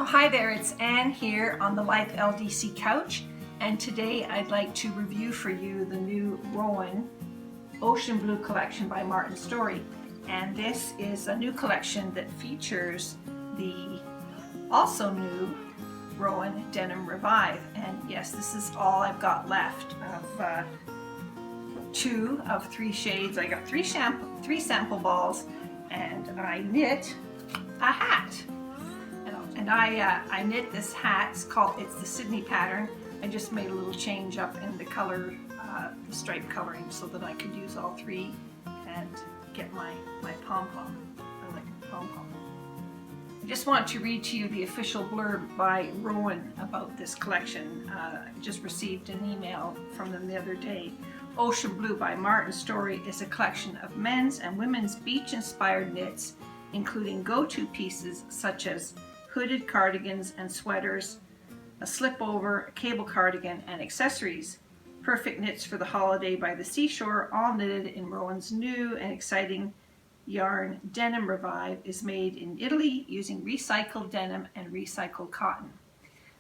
hi there, it's Anne here on the Life LDC couch, and today I'd like to review for you the new Rowan Ocean Blue collection by Martin Storey. And this is a new collection that features the also new Rowan Denim Revive. And yes, this is all I've got left of 2 of 3 shades. I got 3 sample balls, and I knit a hat. And I knit this hat. It's the Sydney pattern. I just made a little change up in the color, the stripe coloring, so that I could use all 3 and get my pom-pom. I like pom-pom. I just want to read to you the official blurb by Rowan about this collection. I just received an email from them the other day. Ocean Blue by Martin Storey is a collection of men's and women's beach-inspired knits, including go-to pieces such as hooded cardigans and sweaters, a slip-over, a cable cardigan, and accessories. Perfect knits for the holiday by the seashore, all knitted in Rowan's new and exciting yarn. Denim Revive is made in Italy using recycled denim and recycled cotton.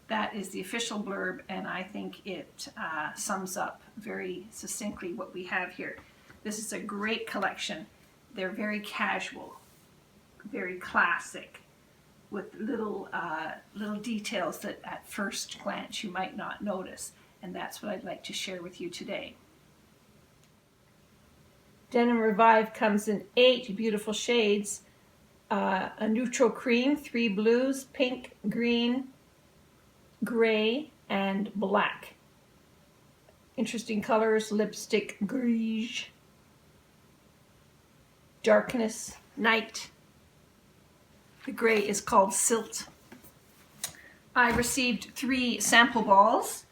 That is the official blurb, and I think it sums up very succinctly what we have here. This is a great collection. They're very casual, very classic, with little details that at first glance you might not notice, and that's what I'd like to share with you today. Denim Revive comes in 8 beautiful shades, a neutral cream, 3 blues, pink, green, gray, and black. Interesting colors: lipstick, grise, darkness, night. The gray is called Silt. I received 3 sample balls,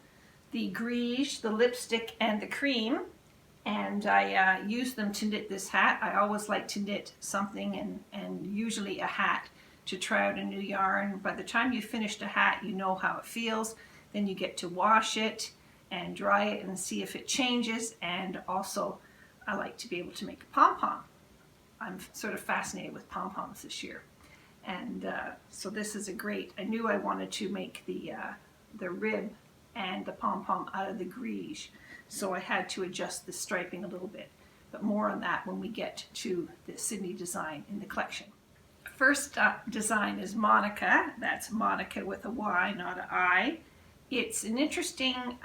the grise, the lipstick, and the cream, and I used them to knit this hat. I always like to knit something, and usually a hat, to try out a new yarn. By the time you finished a hat, you know how it feels. Then you get to wash it and dry it and see if it changes. And also, I like to be able to make a pom-pom. I'm sort of fascinated with pom-poms this year. And so this is a great, I knew I wanted to make the rib and the pom-pom out of the grise, so I had to adjust the striping a little bit. But more on that when we get to the Sydney design in the collection. First design is Monica. That's Monica with a Y, not an I. It's an interesting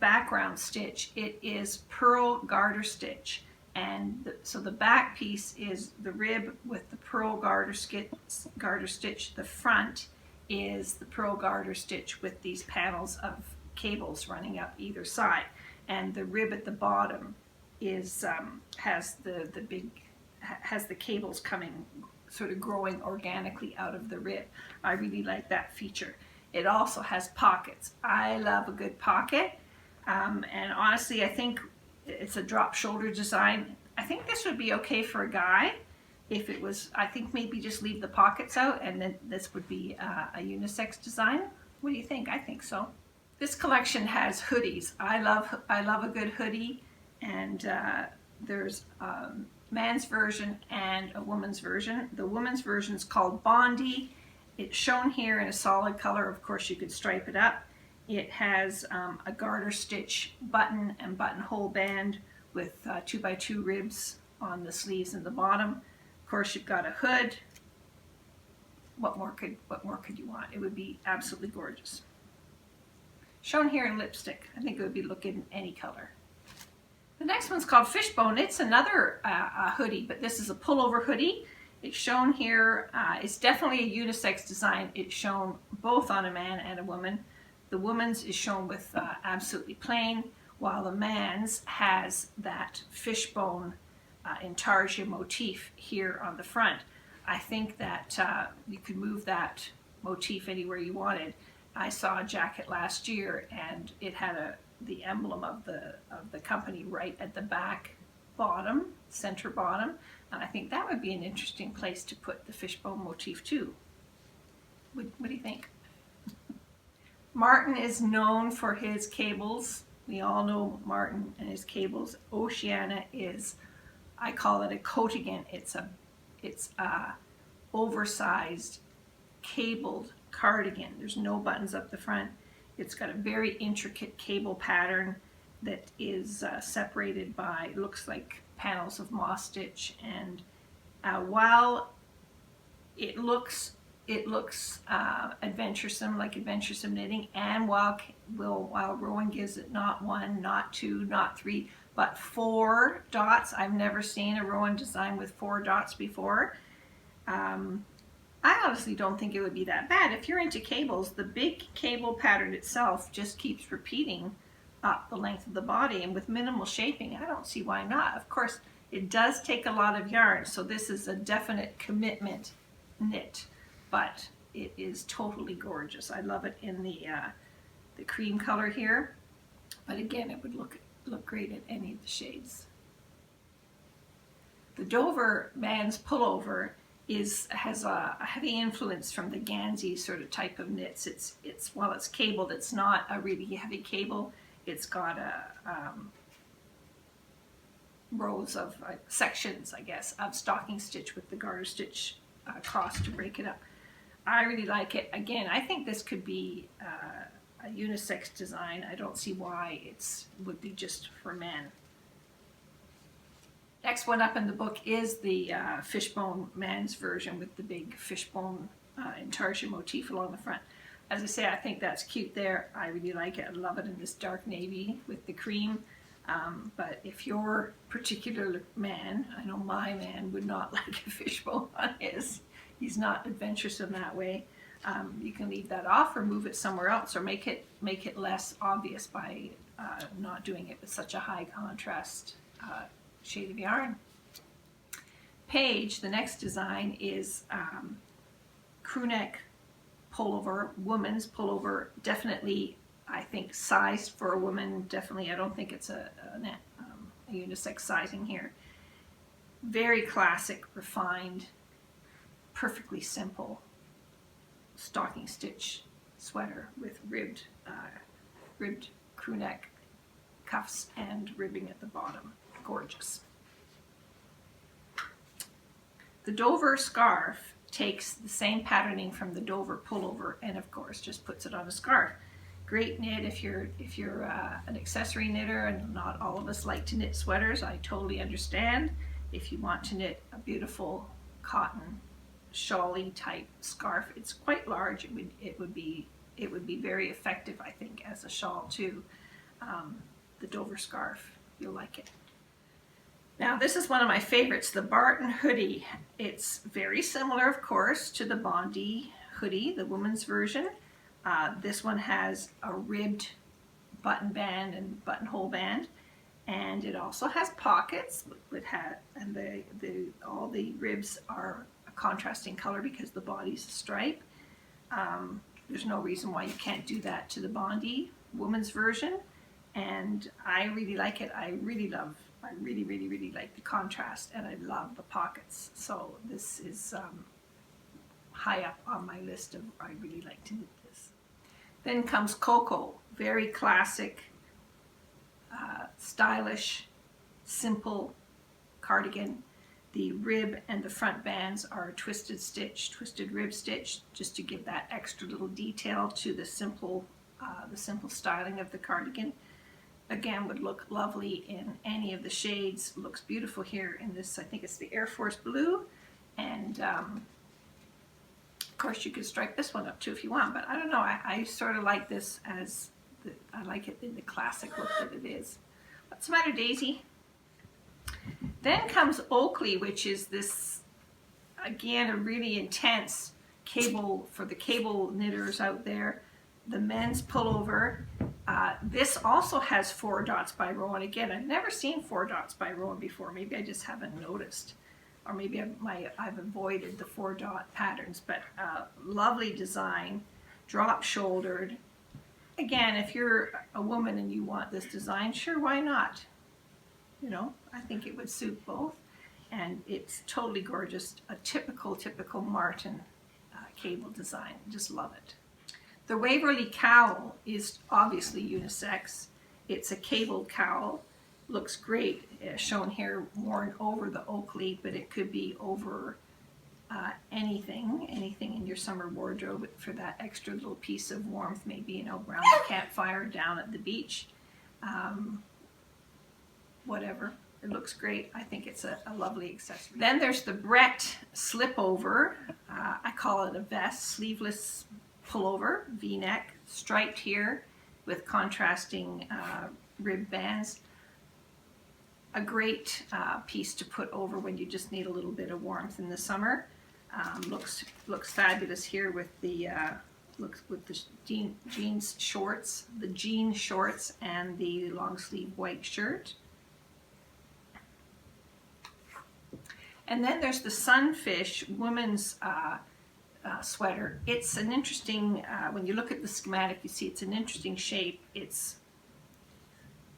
background stitch. It is pearl garter stitch. And so the back piece is the rib with the pearl garter stitch. The front is the pearl garter stitch with these panels of cables running up either side. And the rib at the bottom is has the cables coming, sort of growing organically out of the rib. I really like that feature. It also has pockets. I love a good pocket, and honestly, I think it's a drop shoulder design. I think this would be okay for a guy if it was. I think maybe just leave the pockets out, and then this would be a unisex design. What do you think? I think so. This collection has hoodies. I love a good hoodie, and there's a man's version and a woman's version. The woman's version is called Bondi. It's shown here in a solid color. Of course, you could stripe it up. It has a garter stitch button and buttonhole band with 2x2 ribs on the sleeves and the bottom. Of course, you've got a hood. What more could you want? It would be absolutely gorgeous. Shown here in lipstick. I think it would be looking any color. The next one's called Fishbone. It's another hoodie, but this is a pullover hoodie. It's shown here. It's definitely a unisex design. It's shown both on a man and a woman. The woman's is shown with absolutely plain, while the man's has that fishbone intarsia motif here on the front. I think that you could move that motif anywhere you wanted. I saw a jacket last year, and it had the emblem of the company right at the back bottom, center bottom, and I think that would be an interesting place to put the fishbone motif too. What do you think? Martin is known for his cables. We all know Martin and his cables. Oceana is, I call it a coatigan. It's a oversized cabled cardigan. There's no buttons up the front. It's got a very intricate cable pattern that is separated by, looks like panels of moss stitch, and while it looks adventuresome, like adventuresome knitting, and while Rowan gives it not 1, not 2, not 3, but 4 dots. I've never seen a Rowan design with 4 dots before. I honestly don't think it would be that bad. If you're into cables, the big cable pattern itself just keeps repeating up the length of the body, and with minimal shaping, I don't see why not. Of course, it does take a lot of yarn, so this is a definite commitment knit, but it is totally gorgeous. I love it in the cream color here, but again, it would look great in any of the shades. The Dover man's pullover has a heavy influence from the Gansey sort of type of knits. It's while it's cabled, it's not a really heavy cable. It's got rows of sections, I guess, of stocking stitch with the garter stitch across to break it up. I really like it. Again, I think this could be a unisex design. I don't see why it would be just for men. Next one up in the book is the fishbone man's version with the big fishbone intarsia motif along the front. As I say, I think that's cute there. I really like it. I love it in this dark navy with the cream. But if your particular man, I know my man would not like a fishbone on his. He's not adventuresome that way. You can leave that off or move it somewhere else, or make it less obvious by not doing it with such a high contrast shade of yarn. Page, the next design, is Crewneck Pullover, woman's pullover. Definitely, I think, sized for a woman. Definitely, I don't think it's a unisex sizing here. Very classic, refined, perfectly simple stocking stitch sweater with ribbed crew neck cuffs and ribbing at the bottom. Gorgeous. The Dover scarf takes the same patterning from the Dover pullover and of course just puts it on a scarf. Great knit if you're an accessory knitter, and not all of us like to knit sweaters. I totally understand. If you want to knit a beautiful cotton shawly type scarf, it's quite large. It would be very effective, I think, as a shawl too. The Dover scarf, you'll like it. Now this is one of my favorites, the Barton Hoodie. It's very similar, of course, to the Bondi hoodie, the woman's version. This one has a ribbed button band and buttonhole band, and it also has pockets and all the ribs are a contrasting color because the body's a stripe. There's no reason why you can't do that to the Bondi woman's version, and I really like it. I really like the contrast, and I love the pockets. So this is high up on my list of I really like to knit this. Then comes Cocoa, very classic, stylish, simple cardigan. The rib and the front bands are twisted rib stitch, just to give that extra little detail to the simple styling of the cardigan. Again, would look lovely in any of the shades. Looks beautiful here in this, I think it's the Air Force Blue. And of course you could stripe this one up too if you want, but I don't know, I sort of like this I like it in the classic look that it is. What's the matter, Daisy? Then comes Oakley, which is this, again, a really intense cable for the cable knitters out there. The men's pullover. This also has 4 dots by Rowan. Again, I've never seen 4 dots by Rowan before. Maybe I just haven't noticed, or maybe I've avoided the 4 dot patterns. But lovely design, drop shouldered. Again, if you're a woman and you want this design, sure, why not? You know, I think it would suit both, and it's totally gorgeous. A typical Martin cable design. Just love it. The Waverly Cowl is obviously unisex. It's a cabled cowl. Looks great, shown here, worn over the Oakley, but it could be over anything in your summer wardrobe for that extra little piece of warmth, maybe, you know, around the campfire, down at the beach, whatever. It looks great. I think it's a lovely accessory. Then there's the Brett Slipover. I call it a vest, sleeveless pullover, V-neck, striped here with contrasting rib bands. A great piece to put over when you just need a little bit of warmth in the summer. Looks fabulous here with the jeans shorts, the jean shorts, and the long sleeve white shirt. And then there's the Sunfish women's sweater. It's an interesting, when you look at the schematic, you see it's an interesting shape. It's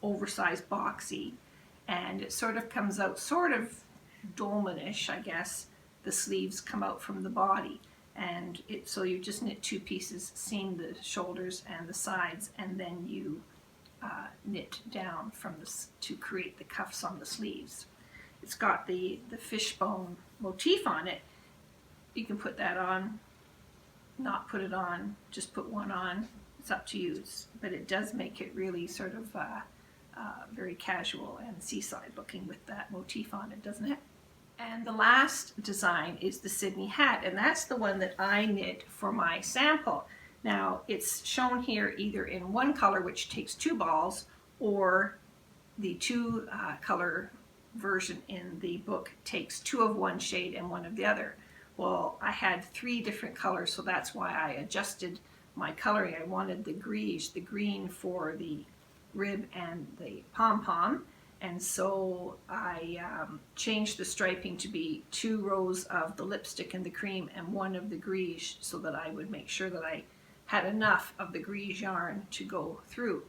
oversized, boxy, and it sort of comes out sort of dolmanish, I guess. The sleeves come out from the body, and so you just knit two pieces, seam the shoulders and the sides, and then you knit down from this to create the cuffs on the sleeves. It's got the fishbone motif on it. You can put that on, not put it on, just put one on. It's up to you, but it does make it really sort of very casual and seaside looking with that motif on it, doesn't it? And the last design is the Sydney hat, and that's the one that I knit for my sample. Now, it's shown here either in one color, which takes 2 balls, or the 2 color version in the book takes 2 of one shade and 1 of the other. Well, I had 3 different colors, so that's why I adjusted my coloring. I wanted the greige, the green for the rib and the pom-pom, and so I changed the striping to be 2 rows of the lipstick and the cream and 1 of the greige, so that I would make sure that I had enough of the greige yarn to go through,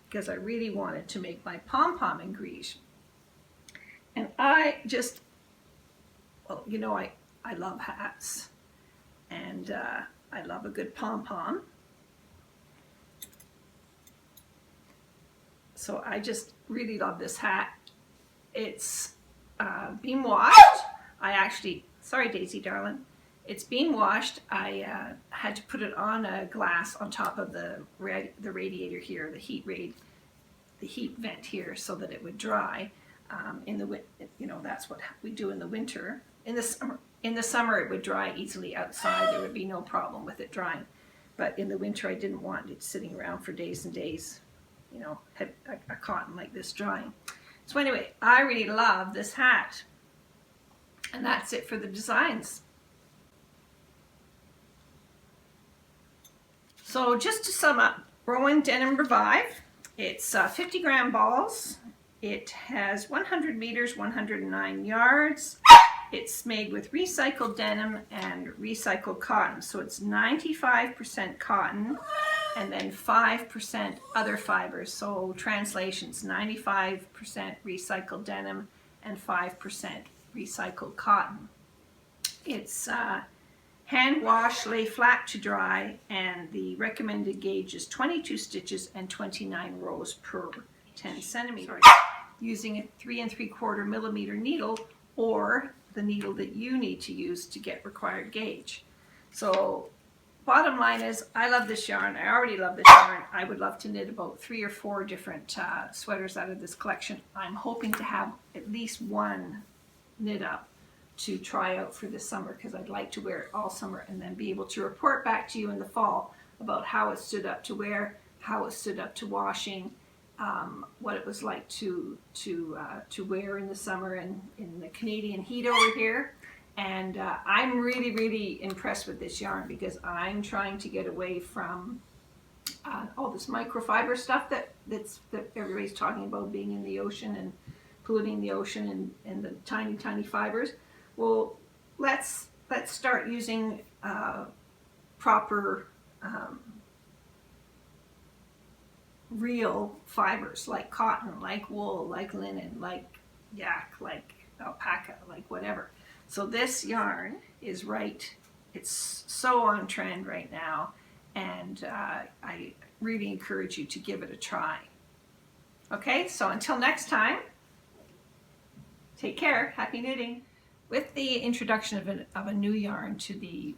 because I really wanted to make my pom-pom in greige. And I just, well, you know, I love hats, and I love a good pom-pom. So I just really love this hat. It's beam washed. I actually, sorry Daisy darling, it's beam washed. I had to put it on a glass on top of the radiator here, the heat vent here, so that it would dry. In the, you know, that's what we do in the winter. In the summer it would dry easily outside. There would be no problem with it drying. But in the winter I didn't want it sitting around for days and days, you know, had a cotton like this drying. So anyway, I really love this hat. And that's it for the designs. So just to sum up, Rowan Denim Revive. It's 50 gram balls. It has 100 meters, 109 yards. It's made with recycled denim and recycled cotton. So it's 95% cotton and then 5% other fibers. So translations, 95% recycled denim and 5% recycled cotton. It's hand wash, lay flat to dry, and the recommended gauge is 22 stitches and 29 rows per 10 centimeters. Using a 3 3/4 millimeter needle, or the needle that you need to use to get required gauge. So bottom line is, I love this yarn. I already love this yarn. I would love to knit about 3 or 4 different sweaters out of this collection. I'm hoping to have at least 1 knit up to try out for this summer, because I'd like to wear it all summer and then be able to report back to you in the fall about how it stood up to wear, how it stood up to washing, what it was like to wear in the summer and in the Canadian heat over here. And I'm really impressed with this yarn, because I'm trying to get away from all this microfiber stuff that everybody's talking about, being in the ocean and polluting the ocean and the tiny fibers. Well, let's start using proper real fibers, like cotton, like wool, like linen, like yak, like alpaca, like whatever. So this yarn is right, it's so on trend right now, and I really encourage you to give it a try. Okay, so until next time, take care, happy knitting. With the introduction of a new yarn to the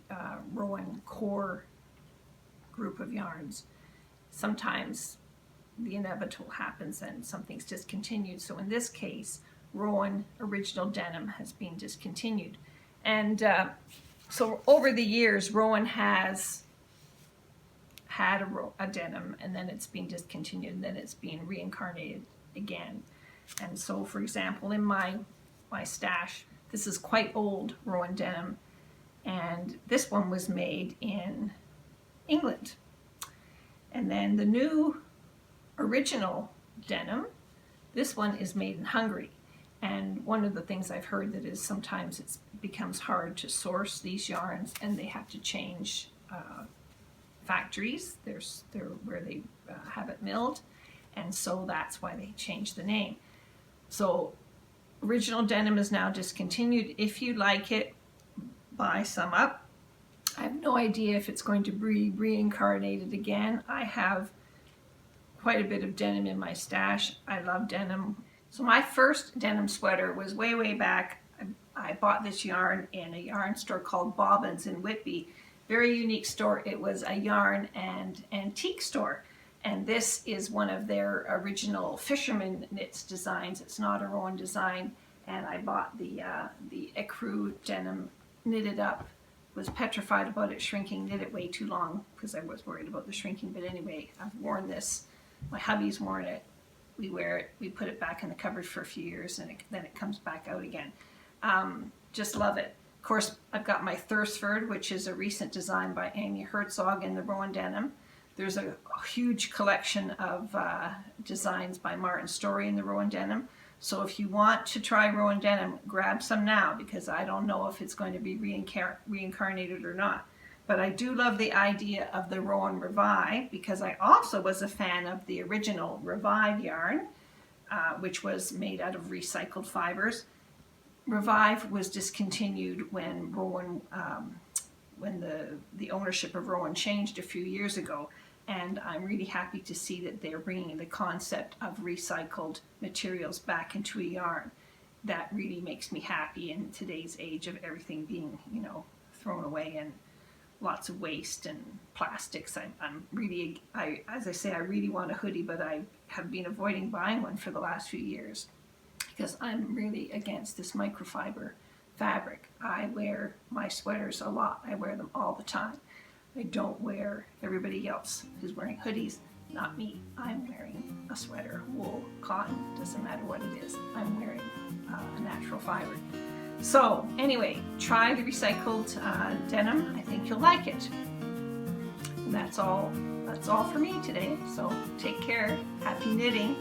Rowan core group of yarns, sometimes the inevitable happens and something's discontinued. So in this case, Rowan Original Denim has been discontinued. And so over the years, Rowan has had a denim, and then it's been discontinued, and then it's been reincarnated again. And so, for example, in my stash, this is quite old Rowan denim, and this one was made in England. And then the new original denim, this one is made in Hungary. And one of the things I've heard that is sometimes it becomes hard to source these yarns, and they have to change factories. There's where they have it milled, and so that's why they changed the name. So Original Denim is now discontinued. If you like it, buy some up. I have no idea if it's going to be reincarnated again. I have quite a bit of denim in my stash. I love denim. So my first denim sweater was way back. I bought this yarn in a yarn store called Bobbins in Whitby. Very unique store. It was a yarn and antique store. And this is one of their original fisherman knits designs. It's not a Rowan design. And I bought the ecru denim knitted up. Was petrified about it shrinking, knit it way too long because I was worried about the shrinking. But anyway, I've worn this. My hubby's worn it. We wear it. We put it back in the cupboard for a few years, and then it comes back out again. Just love it. Of course, I've got my Thursford, which is a recent design by Amy Herzog in the Rowan Denim. There's a huge collection of designs by Martin Storey in the Rowan Denim. So if you want to try Rowan Denim, grab some now, because I don't know if it's going to be reincarnated or not. But I do love the idea of the Rowan Revive, because I also was a fan of the original Revive yarn, which was made out of recycled fibers. Revive was discontinued when Rowan, when the ownership of Rowan changed a few years ago. And I'm really happy to see that they're bringing the concept of recycled materials back into a yarn. That really makes me happy in today's age of everything being, thrown away and lots of waste and plastics. As I say, I really want a hoodie, but I have been avoiding buying one for the last few years because I'm really against this microfiber fabric. I wear my sweaters a lot. I wear them all the time. I don't wear everybody else who's wearing hoodies, not me. I'm wearing a sweater, wool, cotton, doesn't matter what it is. I'm wearing a natural fiber. So anyway, try the recycled denim. I think you'll like it. And that's all for me today. So take care. Happy knitting.